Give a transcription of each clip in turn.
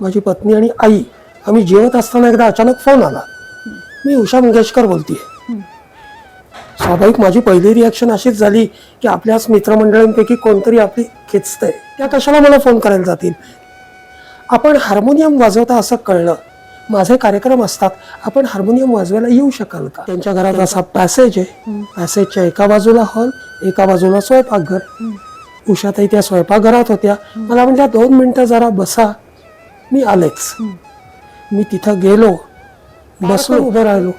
माझी पत्नी आणि आई आम्ही जेवत असताना एकदा अचानक फोन आला. मी उषा मंगेशकर बोलतीये. स्वाभाविक माझी पहिली रिॲक्शन अशीच झाली की आपल्याच मित्रमंडळींपैकी कोणतरी आपली खेचतंय, त्या कशाला मला फोन करायला जातील. आपण हार्मोनियम वाजवता असं कळलं. माझे कार्यक्रम असतात, आपण हार्मोनियम वाजवायला येऊ शकाल का. त्यांच्या घरात असा पॅसेज आहे. पॅसेजच्या एका बाजूला हॉल, एका बाजूला स्वयंपाकघर. उषाताई त्या स्वयंपाकघरात होत्या. मला म्हटल्या 2 मिनिटं जरा बसा, मी आलेच. मी तिथं गेलो, बसलो, उभं राहिलो,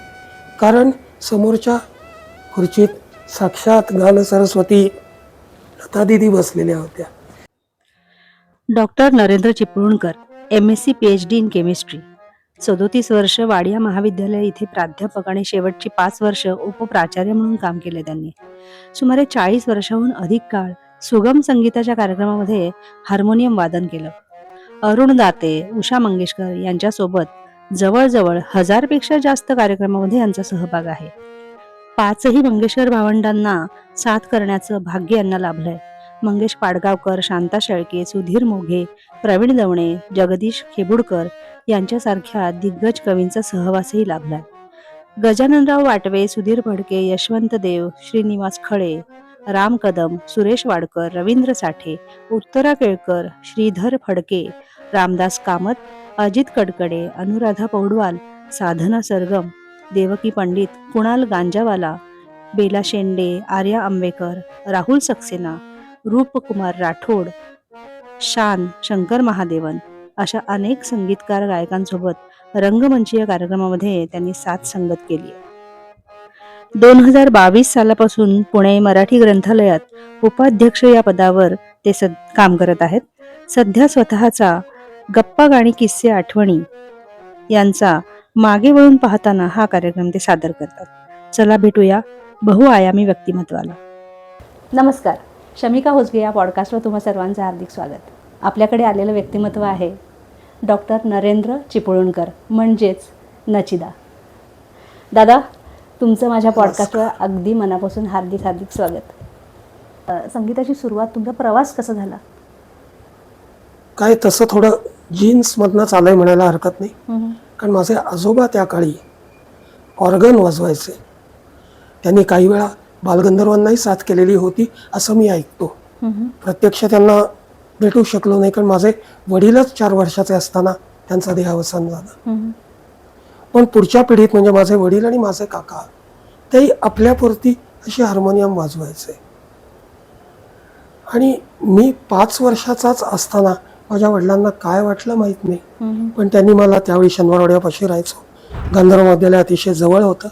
कारण समोरच्या खुर्चीत साक्षात गान सरस्वती लता दिदी बसलेल्या होत्या. Doctor Narendra Chiplunkar, MSc PhD in chemistry. 37 वर्ष वाडिया महाविद्यालय इथे प्राध्यापक आणि शेवटची 5 वर्ष उपप्राचार्य म्हणून काम केले त्यांनी. सुमारे 40 वर्षाहून अधिक काळ सुगम संगीताच्या कार्यक्रमामध्ये हार्मोनियम वादन केलं. अरुण दाते, उषा मंगेशकर यांच्यासोबत जवळजवळ 1000 पेक्षा जास्त कार्यक्रमामध्ये यांचा सहभाग आहे. 5ही मंगेशकर भावंडांना साथ करण्याचं भाग्य यांना लाभलंय. मंगेश पाडगावकर, शांता शेळके, सुधीर मोघे, प्रवीण दवणे, जगदीश खेबुडकर यांच्यासारख्या दिग्गज कवींचा सहवासही लाभलाय. गजाननराव वाटवे, सुधीर फडके, यशवंत देव, श्रीनिवास खळे, राम कदम, सुरेश वाडकर, रवींद्र साठे, उत्तरा केळकर, श्रीधर फडके, रामदास कामत, अजित कडकडे, अनुराधा पौडवाल, साधना सरगम, देवकी पंडित, कुणाल गांजावाला, बेला शेंडे, आर्या आंबेकर, राहुल सक्सेना, रूपकुमार राठोड, शान, शंकर महादेवन अशा अनेक संगीतकार गायकांसोबत रंगमंचीय कार्यक्रमामध्ये त्यांनी साथ संगत केली. 2022 सालापासून पुणे मराठी ग्रंथालयात उपाध्यक्ष या पदावर ते काम करत आहेत. सध्या स्वतःचा गप्पा गाणी किस्से आठवणी यांचा मागे वळून पाहताना हा कार्यक्रम ते सादर करतात. चला भेटूया बहुआयामी व्यक्तिमत्वाला. नमस्कार, शमिका होसगे या पॉडकास्टवर तुम्हा सर्वांचं हार्दिक स्वागत. आपल्याकडे आलेलं व्यक्तिमत्व आहे डॉक्टर नरेंद्र चिपळूणकर, म्हणजेच नचिदा. दादा, तुमचं माझ्या पॉडकास्टवर अगदी मनापासून हार्दिक हार्दिक स्वागत. संगीताची सुरुवात, तुमचा प्रवास कसा झाला? काय तसं थोडं जीन्समधनंच आलंय म्हणायला हरकत नाही. कारण माझे आजोबा त्या काळी ऑर्गन वाजवायचे. त्यांनी काही वेळा बालगंधर्वांनाही साथ केलेली होती असं मी ऐकतो. प्रत्यक्ष त्यांना भेटू शकलो नाही, कारण माझे वडीलच 4 वर्षाचे असताना त्यांचा देहावसान झालं. पण पुढच्या पिढीत म्हणजे माझे वडील आणि माझे काका, तेही आपल्यापुरती अशी हार्मोनियम वाजवायचे. आणि मी 5 वर्षाचाच असताना माझ्या वडिलांना काय वाटलं माहित नाही, पण त्यांनी मला त्यावेळी शनिवारवाड्यापाशी राहायचो, गांधर्व महाविद्यालय अतिशय जवळ होतं.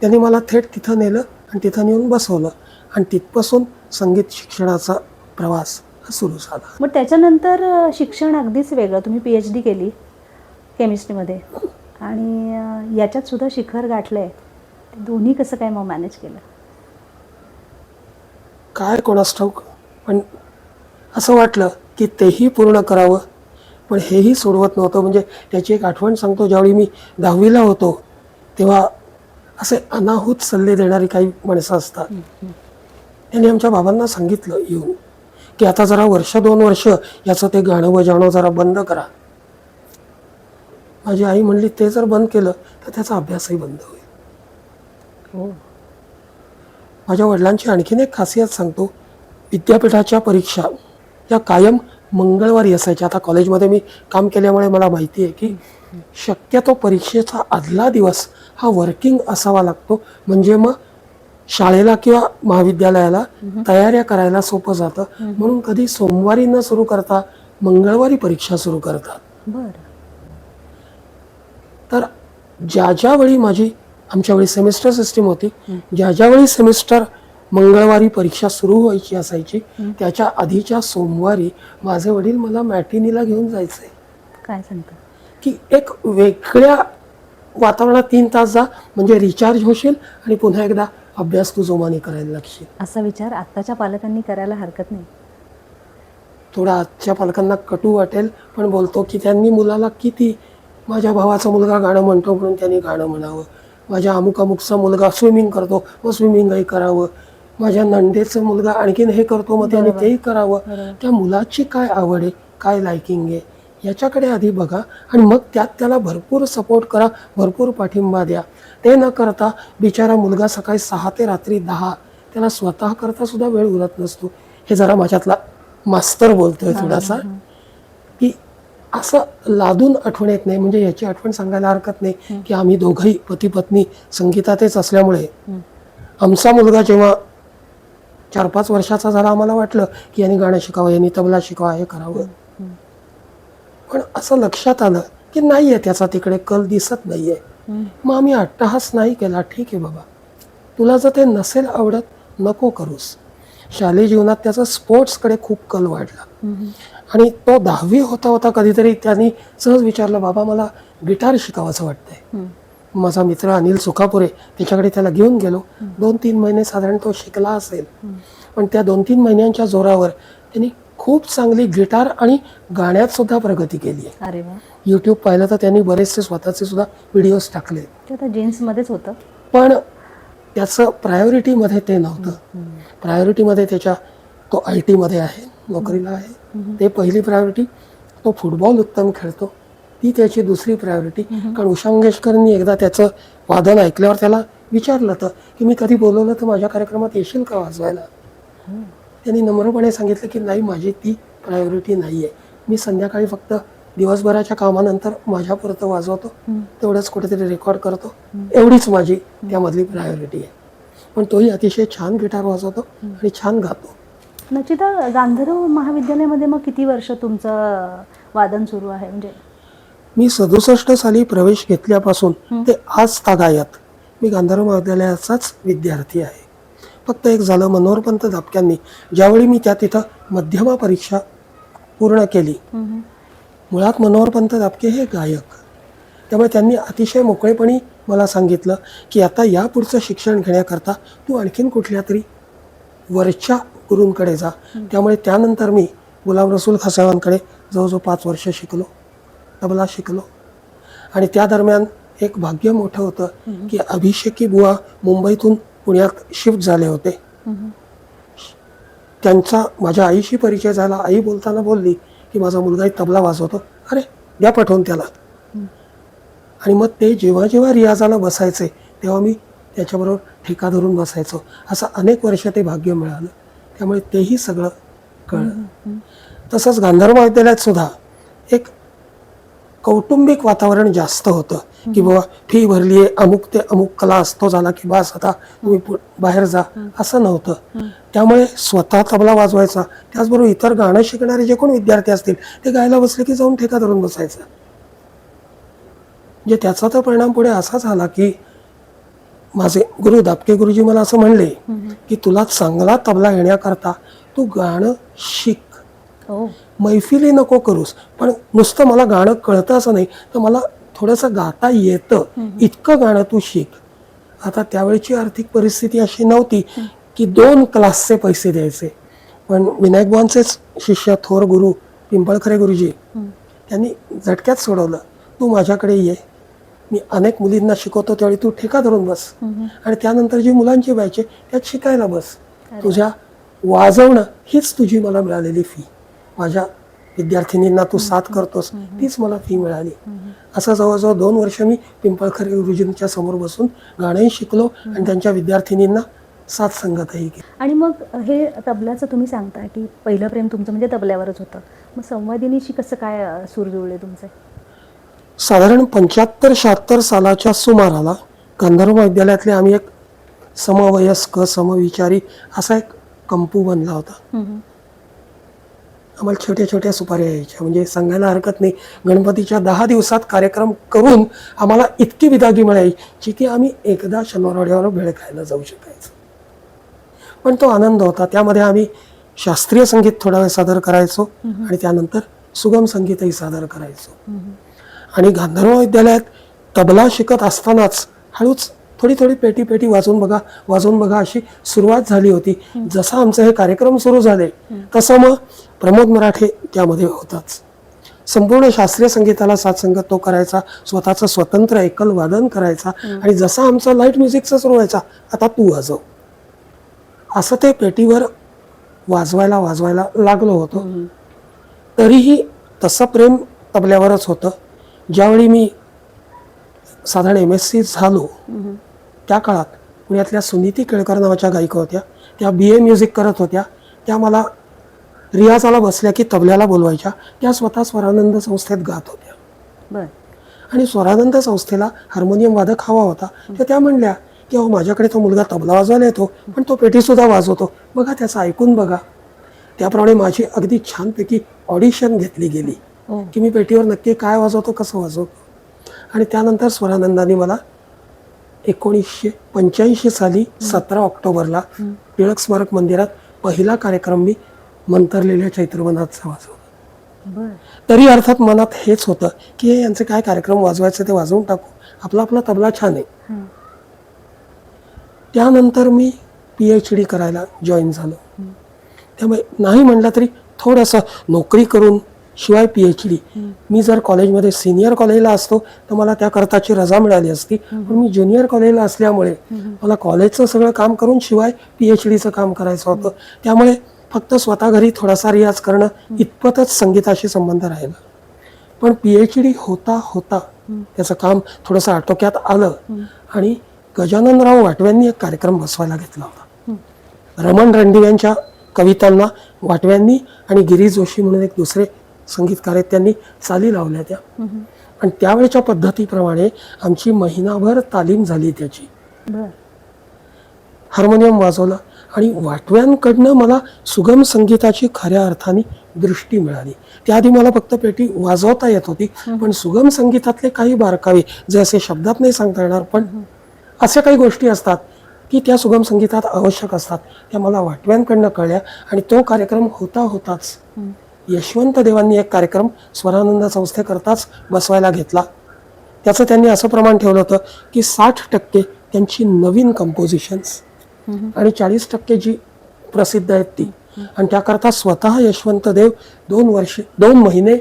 त्यांनी मला थेट तिथं नेलं आणि तिथं नेऊन बसवलं आणि तिथपासून संगीत शिक्षणाचा प्रवास सुरू झाला. मग त्याच्यानंतर शिक्षण अगदीच वेगळं, तुम्ही PhD केली केमिस्ट्रीमध्ये आणि याच्यात सुद्धा शिखर गाठलंय. दोन्ही कसं काय मग मॅनेज केलं? काय कोणास ठाऊक, पण असं वाटलं की तेही पूर्ण करावं, पण हेही सोडवत नव्हतं. म्हणजे त्याची एक आठवण सांगतो. ज्यावेळी मी 10वीला होतो तेव्हा असे अनाहूत सल्ले देणारी काही माणसं असतात. त्यांनी आमच्या बाबांना सांगितलं येऊन की आता जरा 1-2 वर्ष याचं ते गाणं बजावणं जरा बंद करा. माझी आई म्हणली ते जर बंद केलं तर त्याचा अभ्यासही बंद होईल. माझ्या वडिलांची आणखीन एक खासियत सांगतो. विद्यापीठाच्या परीक्षा या कायम मंगळवारी असायच्या. आता कॉलेजमध्ये मी काम केल्यामुळे मला माहिती आहे की शक्यतो परीक्षेचा आदला दिवस हा वर्किंग असावा लागतो, म्हणजे मग शाळेला किंवा महाविद्यालयाला तयाऱ्या करायला सोपं जातं. म्हणून कधी सोमवारी न सुरू करता मंगळवारी परीक्षा सुरू करतात. तर ज्या वेळी आमच्या वेळी सेमिस्टर सिस्टीम होती, ज्या वेळी सेमिस्टर मंगळवारी परीक्षा सुरू व्हायची असायची त्याच्या आधीच्या सोमवारी माझे वडील मला मॅटिनीला घेऊन जायचे. काय सांगता? की एक वेगळ्या वातावरणात 3 तास जा, म्हणजे रिचार्ज होशील आणि पुन्हा एकदा अभ्यास तू जोमाने करायला लागशील. असा विचार आत्ताच्या पालकांनी करायला हरकत नाही. थोडा आजच्या पालकांना कटू वाटेल, पण बोलतो की त्यांनी मुलाला किती, माझ्या भावाचा मुलगा गाणं म्हणतो म्हणून त्यांनी गाणं म्हणावं, माझ्या अमुकचा मुलगा स्विमिंग करतो मग स्विमिंगही करावं, माझ्या नंदेचा मुलगा आणखीन हे करतो मग त्याने तेही करावं. त्या मुलाची काय आवड आहे, काय लायकिंग आहे, याच्याकडे आधी बघा आणि मग त्यात त्याला भरपूर सपोर्ट करा, भरपूर पाठिंबा द्या. ते न करता बिचारा मुलगा सकाळी 6 ते रात्री 10 त्याला स्वतः करता सुद्धा वेळ उरत नसतो. हे जरा माझ्यातला मास्तर बोलतोय थोडासा, की असं लादून आठवण येत नाही. म्हणजे याची आठवण सांगायला हरकत नाही की आम्ही दोघंही पती पत्नी संगीतातच असल्यामुळे आमचा मुलगा जेव्हा 4-5 वर्षाचा झाला आम्हाला वाटलं की यांनी गाणं शिकावं, यांनी तबला शिकावं, हे करावं. पण असं लक्षात आलं की नाहीये त्याचा तिकडे कल दिसत नाहीये. मग आम्ही अट्टहास नाही केला. ठीक आहे बाबा, तुला जर ते नसेल आवडत नको करूस. शालेय जीवनात त्याचा स्पोर्ट्सकडे खूप कल वाढला आणि तो 10वी होता होता कधीतरी त्यांनी सहज विचारलं, बाबा मला गिटार शिकावंसं वाटतंय. माझा मित्र अनिल सुखापुरे त्याच्याकडे त्याला घेऊन गेलो. 2-3 महिने साधारण तो शिकला असेल. पण त्या 2-3 महिन्यांच्या जोरावर त्यांनी खूप चांगली गिटार आणि गाण्यात सुद्धा प्रगती केली आहे. अरे वा. यूट्यूब पाहिलं तर त्यांनी बरेचसे स्वतःचे सुद्धा व्हिडिओज टाकले. ते आता जीन्समध्येच होतं. पण त्याचं प्रायोरिटीमध्ये ते नव्हतं. प्रायोरिटीमध्ये तो IT मध्ये आहे, नोकरीला आहे, ते पहिली प्रायोरिटी. तो फुटबॉल उत्तम खेळतो, ती त्याची दुसरी प्रायोरिटी. कारण उषा मंगेशकरांनी एकदा त्याचं वादन ऐकल्यावर त्याला विचारलं होतं की मी कधी बोलवलं तर माझ्या कार्यक्रमात येशील का वाजवायला. त्यांनी नम्रपणे सांगितलं की नाही, माझी ती प्रायोरिटी नाही आहे. मी संध्याकाळी फक्त दिवसभराच्या कामानंतर माझ्यापुरतं वाजवतो, तेवढंच कुठेतरी रेकॉर्ड करतो, एवढीच माझी त्यामधली प्रायोरिटी आहे. पण तोही अतिशय छान गिटार वाजवतो आणि छान गातो. नचिता, गांधर्व महाविद्यालयामध्ये मग किती वर्ष तुमचं वादन सुरू आहे? म्हणजे मी 67 साली प्रवेश घेतल्यापासून ते आज तागायत मी गांधर्व महाविद्यालयाचाच विद्यार्थी आहे. फक्त एक झालं, मनोहरपंत दापक्यांनी ज्यावेळी मी तिथं मध्यमा परीक्षा पूर्ण केली, मुळात मनोहरपंत दापके हे गायक, त्यामुळे त्यांनी अतिशय मोकळेपणी मला सांगितलं की आता या पुढचं शिक्षण घेण्याकरता तू आणखीन कुठल्या तरी वरच्या गुरूंकडे जा. त्यामुळे त्यानंतर मी गुलाम रसूल खासावांकडे जवळजवळ 5 वर्ष शिकलो, तबला शिकलो. आणि त्या दरम्यान एक भाग्य मोठं होतं की अभिषेकी बुवा मुंबईतून पुण्यात शिफ्ट झाले होते. त्यांचा माझ्या आईशी परिचय झाला. आई बोलताना बोलली की माझा मुलगा तबला वाजवतो, अरे द्या पाठवून त्याला. आणि मग ते जेव्हा जेव्हा रियाजाला बसायचे तेव्हा मी त्याच्याबरोबर ठेका धरून बसायचो. असं अनेक वर्ष ते भाग्य मिळालं. त्यामुळे तेही सगळं कळलं. तसंच गांधर्व महाविद्यालयात सुद्धा एक कौटुंबिक वातावरण जास्त होतं की बाबा फी भरली आहे, अमुक ते अमुक क्लास तो झाला की बस आता तुम्ही बाहेर जा, असं नव्हतं. त्यामुळे स्वतः तबला वाजवायचा, त्याचबरोबर इतर गाणं शिकणारे जे कोण विद्यार्थी असतील ते गायला बसले की जाऊन ठेका धरून बसायचा. म्हणजे त्याचा तर परिणाम पुढे असा झाला की माझे गुरु दापके गुरुजी मला असं म्हणले की तुला चांगला तबला येण्याकरता तू गाणं शिक, मैफिली नको करूस, पण नुसतं मला गाणं कळतं असं नाही, तर मला थोडंसं गाता येतं इतकं गाणं तू शिक. आता त्यावेळची आर्थिक परिस्थिती अशी नव्हती की 2 क्लासचे पैसे द्यायचे. पण विनायक बुवांचेच शिष्य थोर गुरु पिंपळखरे गुरुजी त्यांनी झटक्यात सोडवलं, तू माझ्याकडे ये, मी अनेक मुलींना शिकवतो, त्यावेळी तू ठेका धरून बस आणि त्यानंतर जी मुलांची बॅच आहे त्यात शिकायला बस. तुझ्या वाजवणं हीच तुझी मला मिळालेली फी. माझ्या विद्यार्थिनींना तू साथ करतोस तीच मला फी मिळाली. असं जवळजवळ 2 वर्ष मी पिंपळखरे गुरुजींच्या समोर बसून गाणंही शिकलो आणि त्यांच्या विद्यार्थिनींना साथ संगतही केली. आणि मग हे तबल्याचं तुम्ही सांगताय की पहिलं प्रेम तुमचं म्हणजे तबल्यावरच होतं. मग संवादिनीशी कसं काय सूर जुळले तुमचे? साधारण 75-76 सालाच्या सुमाराला गांधर्व महाविद्यालयातले आम्ही एक समवयस्क समविचारी असा एक कंपू बनला होता. आम्हाला छोट्या छोट्या सुपाऱ्या यायच्या, म्हणजे सांगायला हरकत नाही, गणपतीच्या 10 दिवसात कार्यक्रम करून आम्हाला इतकी विदागी मिळायची की आम्ही एकदा शनिवारवाड्यावर भेळ खायला जाऊ शकायचो. पण तो आनंद होता. त्यामध्ये आम्ही शास्त्रीय संगीत थोडा वेळ सादर करायचो आणि त्यानंतर सुगम संगीतही सादर करायचो. आणि गांधर्व विद्यालयात तबला शिकत असतानाच हळूच थोडी थोडी पेटी वाजवून बघा अशी सुरुवात झाली होती. जसं आमचे हे कार्यक्रम सुरू झाले तसं मग प्रमोद मराठे त्यामध्ये होताच. संपूर्ण शास्त्रीय संगीताला साथसंगत तो करायचा, स्वतःचं स्वतंत्र एकल वादन करायचा आणि जसं आमचा लाईट म्युझिकचा सुरू व्हायचा, आता तू वाजव, असं ते पेटीवर वाजवायला लागलो होतो. तरीही तसं प्रेम तबल्यावरच होतं. ज्यावेळी मी साधारण MSc झालो त्या काळात पुण्यातल्या सुनीती केळकर नावाच्या गायिका होत्या. त्या BA म्युझिक करत होत्या. त्या मला रियाजाला बसल्या की तबल्याला बोलवायच्या. त्या स्वतः स्वरानंद संस्थेत गात होत्या. बर. आणि स्वरानंद संस्थेला हार्मोनियम वादक हवा होता. तर त्या म्हणल्या की अहो माझ्याकडे तो मुलगा तबला वाजवायला येतो पण तो पेटीसुद्धा वाजवतो, बघा त्याचं ऐकून बघा. त्याप्रमाणे माझी अगदी छानपैकी ऑडिशन घेतली गेली की मी पेटीवर नक्की काय वाजवतो, कसं वाजवतो. आणि त्यानंतर स्वरानंदाने मला 1985 साली 17 ऑक्टोबरला टिळक स्मारक मंदिरात पहिला कार्यक्रम मी मंतरलेल्या चैत्रवनाचा वाजवला. तरी अर्थात मनात हेच होतं की हे यांचे काय कार्यक्रम वाजवायचे ते वाजवून टाकू, आपला आपला तबला छान आहे. त्यानंतर मी PhD करायला जॉईन झालो. त्यामुळे नाही म्हटलं तरी थोडंसं नोकरी करून शिवाय PhD, मी जर कॉलेजमध्ये सिनियर कॉलेजला असतो तर मला त्याकरताची रजा मिळाली असती. पण मी ज्युनियर कॉलेजला असल्यामुळे मला कॉलेजचं सगळं काम करून शिवाय PhDचं काम करायचं होतं. त्यामुळे फक्त स्वतः घरी थोडासा रियाज करणं इतपतच संगीताशी संबंध राहिला. पण PhD होता होता त्याचं काम थोडंसं आटोक्यात आलं आणि गजाननराव वाटव्यांनी एक कार्यक्रम बसवायला घेतला होता. रमण रणदिव्यांच्या कवितांना वाटव्यांनी आणि गिरीश जोशी म्हणून एक दुसरे संगीतकार आहेत त्यांनी चाली लावल्या त्या. आणि त्यावेळच्या पद्धतीप्रमाणे आमची महिनाभर तालीम झाली त्याची. हार्मोनियम वाजवलं आणि वाटव्यांकडनं मला सुगम संगीताची खऱ्या अर्थाने दृष्टी मिळाली. त्याआधी मला फक्त पेटी वाजवता येत होती, पण सुगम संगीतातले काही बारकावे जे असे शब्दात नाही सांगता येणार, पण अशा काही गोष्टी असतात की त्या सुगम संगीतात आवश्यक असतात, त्या मला वाटव्यांकडनं कळल्या. आणि तो कार्यक्रम होता होताच यशवंत देवांनी एक कार्यक्रम स्वरानंद संस्थेकरताच बसवायला घेतला. त्याचं त्यांनी असं प्रमाण ठेवलं होतं की 60% त्यांची नवीन कंपोजिशन्स आणि 40% जी प्रसिद्ध आहेत ती. आणि त्याकरता स्वतः यशवंत देव 2 महिने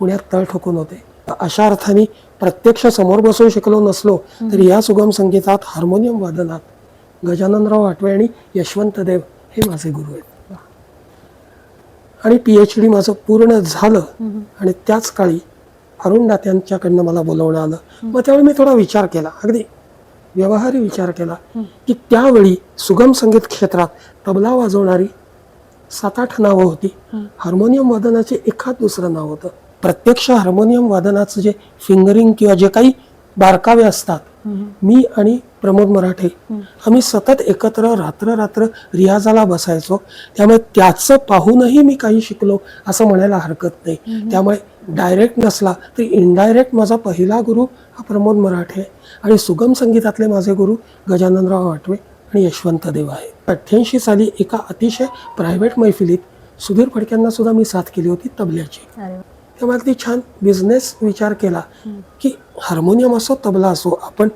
पुण्यात तळ ठोकून होते. अशा अर्थाने प्रत्यक्ष समोर बसून शिकलो नसलो तरी या सुगम संगीतात हार्मोनियम वादनात गजाननराव वाटवे आणि यशवंत देव हे माझे गुरु आहेत. आणि PhD माझं पूर्ण झालं आणि त्याच काळी अरुण दात्यांच्याकडनं मला बोलवणं आलं. मग त्यावेळी मी थोडा विचार केला, अगदी व्यवहारी विचार केला की त्यावेळी सुगम संगीत क्षेत्रात तबला वाजवणारी 7-8 नावं होती. हार्मोनियम वादनाचे एखाद दुसरं नाव होतं. प्रत्यक्ष हार्मोनियम वादनाचं जे फिंगरिंग किंवा जे काही बारकावे असतात, मी आणि प्रमोद मराठे आम्ही सतत एकत्र रात्र रियाजाला बसायचो. त्यामुळे त्याचं पाहूनही मी काही शिकलो असं म्हणायला हरकत नाही. त्यामुळे डायरेक्ट नसला तरी इनडायरेक्ट माझा पहिला गुरु हा प्रमोद मराठे आणि सुगम संगीतातले माझे गुरु गजाननराव वाटवे आणि यशवंत देव आहे. 88 साली एका अतिशय प्रायव्हेट मैफिलीत सुधीर फडक्यांना सुद्धा मी साथ केली होती तबल्याची. त्यामुळे अगदी छान बिझनेस विचार केला की हार्मोनियम असो तबला असो, आपण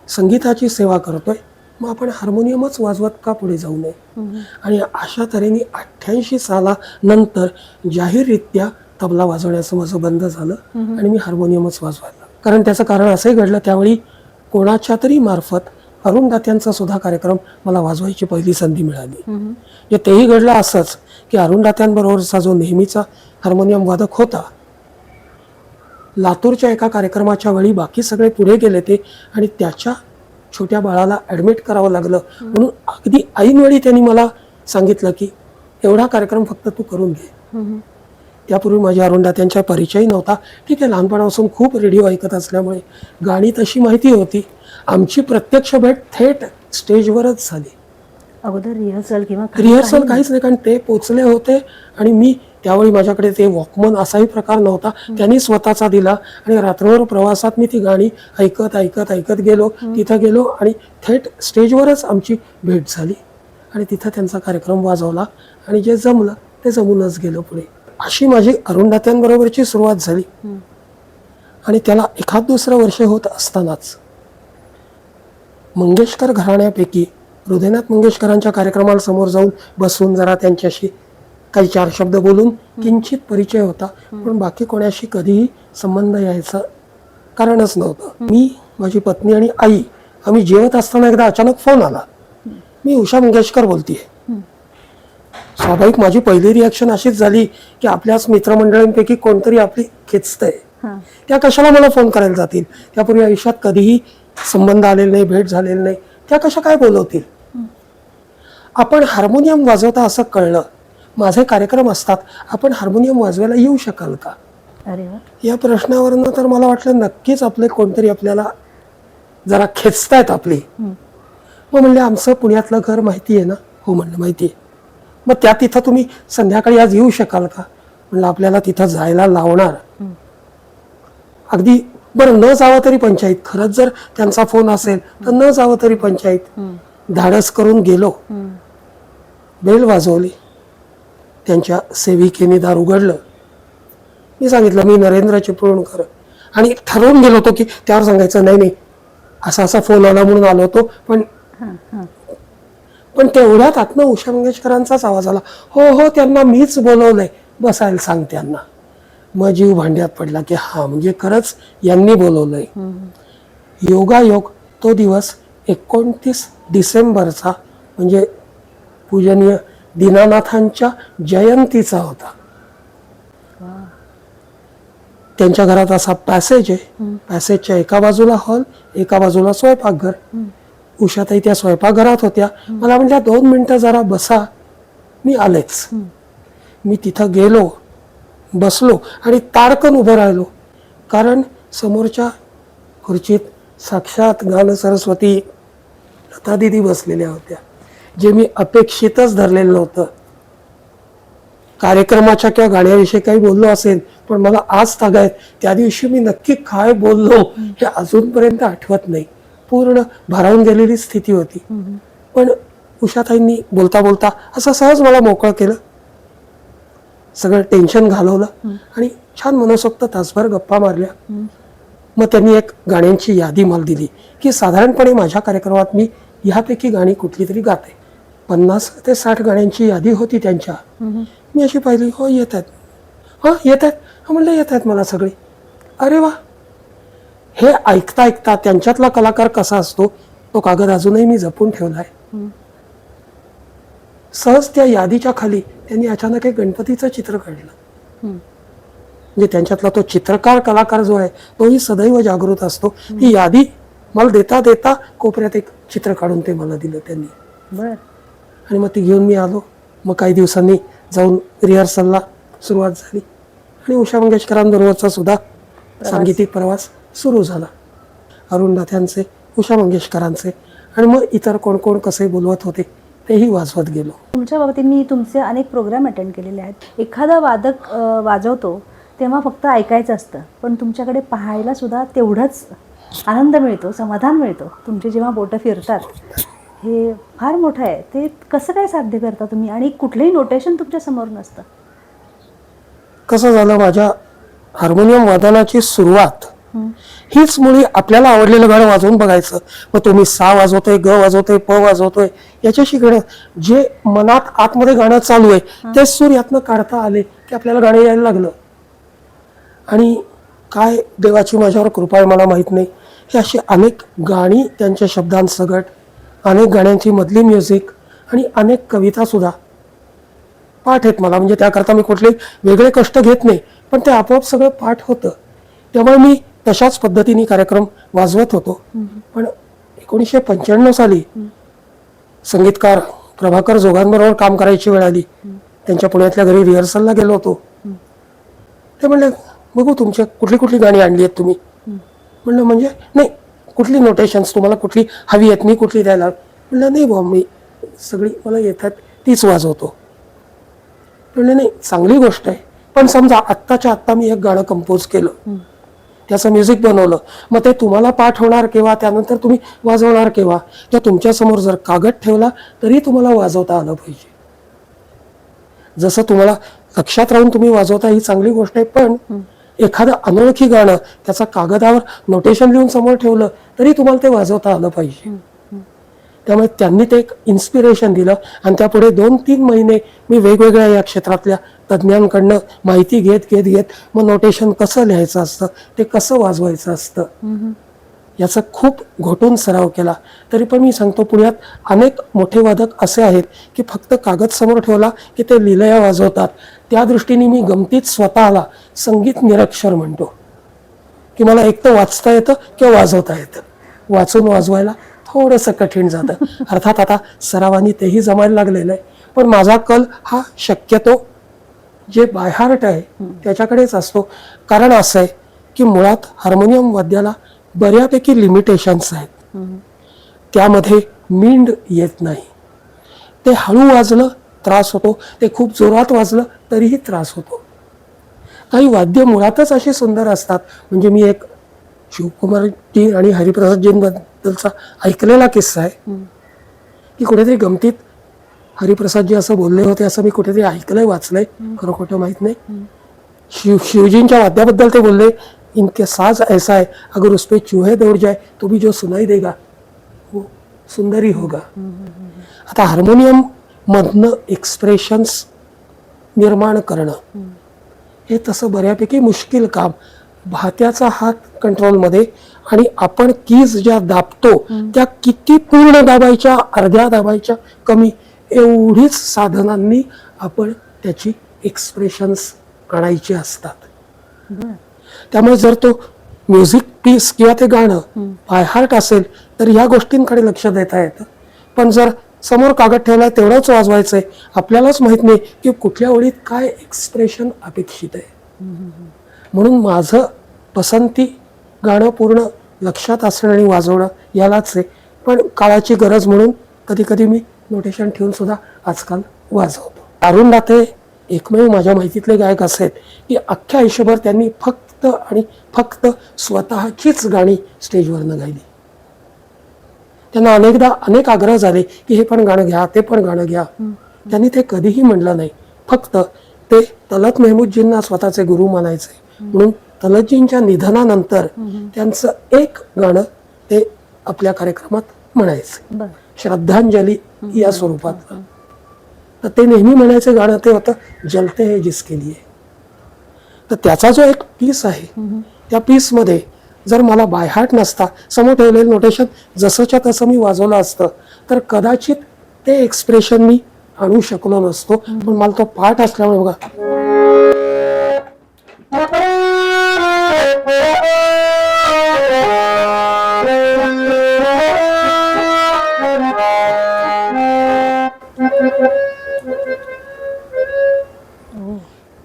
संगीताची सेवा करतोय, मग आपण हार्मोनियमच वाजवत का पुढे जाऊ नये. आणि अशा तऱ्हेने 88 सालानंतर जाहीररित्या तबला वाजवण्याचं माझं बंद झालं आणि मी हार्मोनियमच वाजवायला. कारण त्याचं कारण असंही घडलं, त्यावेळी कोणाच्या तरी मार्फत अरुण दात्यांचा सुद्धा कार्यक्रम मला वाजवायची पहिली संधी मिळाली. तेही घडलं असंच की अरुण दात्यांबरोबरचा जो नेहमीचा हार्मोनियम वादक होता, लातूरच्या एका कार्यक्रमाच्या वेळी बाकी सगळे पुढे गेले ते आणि त्याच्या छोट्या बाळाला ॲडमिट करावं लागलं. म्हणून अगदी ऐनवेळी त्यांनी मला सांगितलं की एवढा कार्यक्रम फक्त तू करून घे. त्यापूर्वी माझ्या अरुण दात्यांचा परिचय नव्हता. ठीक आहे, लहानपणापासून खूप रेडिओ ऐकत असल्यामुळे गाणी तशी माहिती होती. आमची प्रत्यक्ष भेट थेट स्टेजवरच झाली. अगोदर रिहर्सल काहीच नाही, कारण ते पोचले होते आणि मी त्यावेळी माझ्याकडे ते वॉकमन असाही प्रकार नव्हता, त्यांनी स्वतःचा दिला आणि रात्रभर प्रवासात मी ती गाणी ऐकत गेलो. तिथं गेलो आणि थेट स्टेजवरच आमची भेट झाली आणि तिथं त्यांचा कार्यक्रम वाजवला आणि जे जमलं ते जमूनच गेलो पुढे. अशी माझी अरुण दात्यांबरोबरची सुरुवात झाली. आणि त्याला एखाद दुसरं वर्ष होत असतानाच मंगेशकर घराण्यापैकी हृदयनाथ मंगेशकरांच्या कार्यक्रमाला समोर जाऊन बसून जरा त्यांच्याशी काही 4 शब्द बोलून किंचित परिचय होता, पण बाकी कोणाशी कधीही संबंध यायचा कारणच नव्हतं. मी, माझी पत्नी आणि आई आम्ही जेवत असताना एकदा अचानक फोन आला. मी उषा मंगेशकर बोलतीये. स्वाभाविक माझी पहिली रिॲक्शन अशीच झाली की आपल्याच मित्रमंडळींपैकी कोणतरी आपली खेचतंय. हां. त्या कशाला मला फोन करायला जातील? त्यापूर्वी आयुष्यात कधीही संबंध आलेले नाही, भेट झालेली नाही, त्या कशा काय बोलवतील? आपण हार्मोनियम वाजवता असं कळलं, माझे कार्यक्रम असतात, आपण हार्मोनियम वाजवायला येऊ शकाल का? अरे वा. या प्रश्नावरनं तर मला वाटलं नक्कीच आपले कोणतरी आपल्याला जरा खेचतायत आपली. मग म्हणले आमचं पुण्यातलं घर माहिती आहे ना? हो म्हणलं माहिती आहे. मग त्या तिथं तुम्ही संध्याकाळी आज येऊ शकाल का? म्हणलं आपल्याला तिथं जायला लावणार. अगदी बरं न जावं तरी पंचायत, खरंच जर त्यांचा फोन असेल तर न जावं तरी पंचायत. धाडस करून गेलो, बेल वाजवली, त्यांच्या सेविकेने दार उघडलं. मी सांगितलं मी नरेंद्र चिपळूणकर, आणि ठरवून गेलो होतो की त्यावर सांगायचं नाही नाही असा असा फोन आला म्हणून आलो होतो, पण तेवढ्यात आतनं उषा मंगेशकरांचाच आवाज आला. हो हो त्यांना मीच बोलवलंय, बसायला सांग त्यांना. मग जीव भांड्यात पडला की हा म्हणजे खरंच यांनी बोलवलंय. योगायोग तो दिवस 29 डिसेंबरचा म्हणजे पूजनीय दीनानाथांच्या जयंतीचा होता. त्यांच्या घरात असा पॅसेज आहे, पॅसेजच्या एका बाजूला हॉल, एका बाजूला स्वयंपाकघर. उषाताई त्या स्वयंपाकघरात होत्या. मला म्हटल्या 2 मिनिटं जरा बसा, मी आलेच. मी तिथं गेलो, बसलो आणि ताडकन उभं राहिलो, कारण समोरच्या खुर्चीत साक्षात गान सरस्वती लता दिदी बसलेल्या होत्या, जे मी अपेक्षितच धरलेलं नव्हतं. कार्यक्रमाच्या किंवा गाण्याविषयी काही बोललो असेल, पण मला आज तागायत त्या दिवशी मी नक्की काय बोललो हे अजूनपर्यंत आठवत नाही. पूर्ण भारावून गेलेली स्थिती होती. पण उषाताईंनी बोलता बोलता असं सहज मला मोकळं केलं, सगळं टेन्शन घालवलं आणि छान मनसोक्त तासभर गप्पा मारल्या. मग त्यांनी एक गाण्यांची यादी मला दिली की साधारणपणे माझ्या कार्यक्रमात मी ह्यापैकी गाणी कुठली तरी गाते. 50 ते 60 गाण्यांची यादी होती त्यांच्या. मी अशी पाहिली, हो येत आहेत, हां येत आहेत, म्हणलं येत आहेत मला सगळे. अरे वा. हे ऐकता ऐकता त्यांच्यातला कलाकार कसा असतो तो कागद अजूनही मी जपून ठेवलाय. सहज त्या यादीच्या खाली त्यांनी अचानक एक गणपतीचं चित्र काढलं. म्हणजे त्यांच्यातला तो चित्रकार कलाकार जो आहे तोही सदैव जागृत असतो. ती यादी मला देता देता कोपऱ्यात एक चित्र काढून ते मला दिलं त्यांनी. बर. आणि मग ती घेऊन मी आलो. मग काही दिवसांनी जाऊन रिहर्सलला सुरुवात झाली आणि उषा मंगेशकरांबरोबरचा सुद्धा सांगीतिक प्रवास सुरू झाला. अरुण दात्यांचे, उषा मंगेशकरांचे आणि मग इतर कोण कोण कसे बोलवत होते तेही वाजवत गेलो. तुमच्या बाबतीत मी तुमचे अनेक प्रोग्राम अटेंड केलेले आहेत. एखादा वादक वाजवतो तेव्हा फक्त ऐकायचं असतं, पण तुमच्याकडे पाहायला सुद्धा तेवढंच आनंद मिळतो, समाधान मिळतो. तुमचे जेव्हा बोटं फिरतात हे फार मोठं आहे. ते कसं काय साध्य करता तुम्ही? आणि कुठलंही नोटेशन तुमच्या समोर नसतं. कसं झालं, माझ्या हार्मोनियम वादनाची सुरुवात हीच मुळी आपल्याला आवडलेलं गाणं वाजवून बघायचं. मग तुम्ही सा वाजवतोय, ग वाजवतोय, प वाजवतोय, याच्याशी गाणं जे मनात आतमध्ये गाणं चालू आहे ते सूर यातनं काढता आले की आपल्याला गाणं यायला लागलं. आणि काय देवाची माझ्यावर कृपा आहे मला माहीत नाही, हे अशी अनेक गाणी त्यांच्या शब्दांसगट, अनेक गाण्यांची मधली म्युझिक आणि अनेक कविता सुद्धा पाठ आहेत मला. म्हणजे त्याकरता मी कुठलेही वेगळे कष्ट घेत नाही, पण ते आपोआप सगळं पाठ होतं. त्यामुळे मी तशाच पद्धतीने कार्यक्रम वाजवत होतो. पण 1995 साली संगीतकार प्रभाकर जोगांबरोबर काम करायची वेळ आली. त्यांच्या पुण्यातल्या घरी रिहर्सलला गेलो होतो. ते म्हणले बघू तुमच्या कुठली कुठली गाणी आणली आहेत तुम्ही. म्हणलं म्हणजे नाही, कुठली नोटेशन्स तुम्हाला कुठली हवी आहेत, मी कुठली द्यायला. म्हणलं नाही भाऊ, मी सगळी मला येतात तीच वाजवतो. म्हणले नाही, चांगली गोष्ट आहे, पण समजा आत्ताच्या आत्ता मी एक गाणं कंपोज केलं, त्याचं म्युझिक बनवलं, मग ते तुम्हाला पाठ होणार केव्हा, त्यानंतर तुम्ही वाजवणार केव्हा? त्या तुमच्यासमोर जर कागद ठेवला तरी तुम्हाला वाजवता आलं पाहिजे. जसं तुम्हाला लक्षात राहून तुम्ही वाजवता ही चांगली गोष्ट आहे, पण एखादं अनोळखी गाणं त्याचा कागदावर नोटेशन लिहून समोर ठेवलं तरी तुम्हाला ते वाजवता आलं पाहिजे. त्यामुळे त्यांनी ते एक इन्स्पिरेशन दिलं आणि त्यापुढे 2-3 महिने मी वेगवेगळ्या या क्षेत्रातल्या तज्ज्ञांकडनं माहिती घेत मग नोटेशन कसं लिहायचं असतं, ते कसं वाजवायचं असतं, याचा खूप घोटून सराव केला. तरी पण मी सांगतो, पुण्यात अनेक मोठे वादक असे आहेत की फक्त कागद समोर ठेवला की ते लिलया वाजवतात. त्या दृष्टीने मी गमतीत स्वतःला संगीत निरक्षर म्हणतो. की मला एक तर वाचता येतं किंवा वाजवता येतं. वाचून वाजवायला थोडंसं कठीण जातं. अर्थात आता सरावानी तेही जमायला लागलेलं आहे, पण माझा कल हा शक्यतो जे बाय हार्ट आहे त्याच्याकडेच असतो. कारण असं आहे की मुळात हार्मोनियम वाद्याला बऱ्यापैकी लिमिटेशन्स आहेत. त्यामध्ये मींड येत नाही. ते हळू वाजलं त्रास होतो, ते खूप जोरात वाजलं तरीही त्रास होतो. काही वाद्य मुळातच अशी सुंदर असतात. म्हणजे मी एक शिवकुमारजी आणि हरिप्रसादजींबद्दलचा ऐकलेला किस्सा आहे की कुठेतरी गमतीत हरिप्रसादजी असं बोलले होते, असं मी कुठेतरी ऐकलंय, वाचलंय, खरं खोटं माहित नाही. शिवजींच्या वाद्याबद्दल ते बोलले, इनके साज ऐसा है अगर उस पे चूहे दौड़ जाए तो भी जो सुनाई देगा वो सुंदर ही होगा. आता हार्मोनियम मधनं एक्सप्रेशन्स निर्माण करणं हे तसं बऱ्यापैकी मुश्किल काम. भात्याचा हात कंट्रोलमध्ये आणि आपण कीज ज्या दाबतो त्या किती पूर्ण दाबायच्या, अर्ध्या दाबायच्या, कमी, एवढीच साधनांनी आपण त्याची एक्सप्रेशन्स आणायची असतात. त्यामुळे जर तो म्युझिक पीस किंवा ते गाणं बाय हार्ट असेल तर ह्या गोष्टींकडे लक्ष देता येतं. पण जर समोर कागद ठेवलाय तेवढंच वाजवायचंय, आपल्यालाच माहित नाही की कुठल्या ओळीत काय एक्सप्रेशन अपेक्षित आहे. म्हणून माझं पसंती गाणं पूर्ण लक्षात असणं आणि वाजवणं यालाच आहे. पण काळाची गरज म्हणून कधी कधी मी नोटेशन ठेवून सुद्धा आजकाल वाजवतो. अरुण दाते एकमेव माझ्या माहितीतले गायक असे आहेत की अख्ख्या आयुष्यभर त्यांनी फक्त आणि फक्त स्वतःचीच गाणी स्टेजवरनं गायली. त्यांना अनेकदा अनेक आग्रह झाले की हे पण गाणं घ्या, ते पण गाणं घ्या. त्यांनी ते कधीही म्हणलं नाही. फक्त ते तलत मेहमूदजींना स्वतःचे गुरु मानायचे म्हणून तलतजींच्या निधनानंतर त्यांचं एक गाणं ते आपल्या कार्यक्रमात म्हणायचे, श्रद्धांजली या स्वरूपात. तर ते नेहमी म्हणायचे गाणं ते होतं जलते है जिसके लिए. तर त्याचा जो एक पीस आहे त्या पीसमध्ये जर मला बाय हार्ट नसता, समोर ठेवलेलं नोटेशन जसंच्या तसं मी वाजवलं असतं तर कदाचित ते एक्सप्रेशन मी आणू शकलो नसतो. पण मला तो पाठ असल्यामुळे बघा,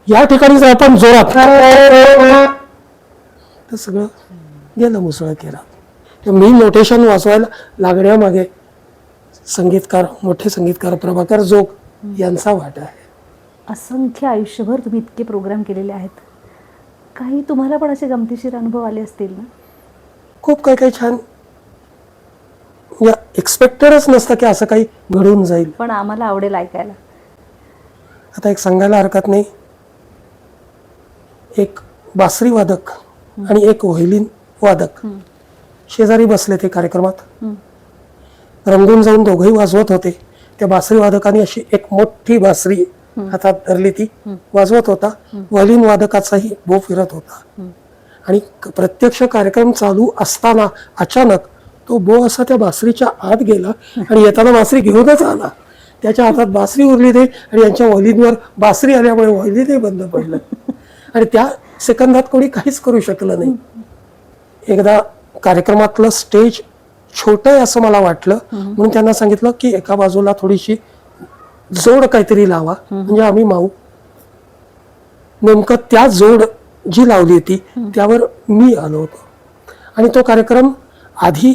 या ठिकाणी जर आपण जोरात तर सगळं गेलं मुसळ केला. मी नोटेशन वाचवायला लागण्यामागे संगीतकार, मोठे संगीतकार प्रभाकर जोग यांचा वाटा आहे. असंख्य आयुष्यभर तुम्ही इतके प्रोग्राम केलेले आहेत, काही तुम्हाला पण असे गमतीशीर अनुभव आले असतील ना? खूप काही काही छान, या एक्सपेक्टेडच नसतं की असं काही घडून जाईल. पण आम्हाला आवडेल ऐकायला. आता एक सांगायला हरकत नाही, एक बासरी वादक आणि एक व्हायोलिन वादक शेजारी बसले ते कार्यक्रमात. रंगून जाऊन दोघंही वाजवत होते. त्या बासरी वादकाने अशी एक मोठी बासरी हातात धरली, ती वाजवत होता. व्हायोलिन वादकाचाही बो फिरत होता. आणि प्रत्यक्ष कार्यक्रम चालू असताना अचानक तो बो असा त्या बासरीच्या आत गेला आणि येताना बासरी घेऊनच आला. त्याच्या हातात बासरी उरली नाही आणि यांच्या व्हायोलिनवर बासरी आल्यामुळे व्हायोलिनही बंद पडलं. आणि त्या सेकंदात कोणी काहीच करू शकलं नाही. एकदा कार्यक्रमातलं स्टेज छोटं आहे असं मला वाटलं म्हणून त्यांना सांगितलं की एका बाजूला थोडीशी जोड काहीतरी लावा म्हणजे आम्ही माऊ. नेमकं त्या जोड जी लावली होती त्यावर मी आलो होतो. आणि तो कार्यक्रम आधी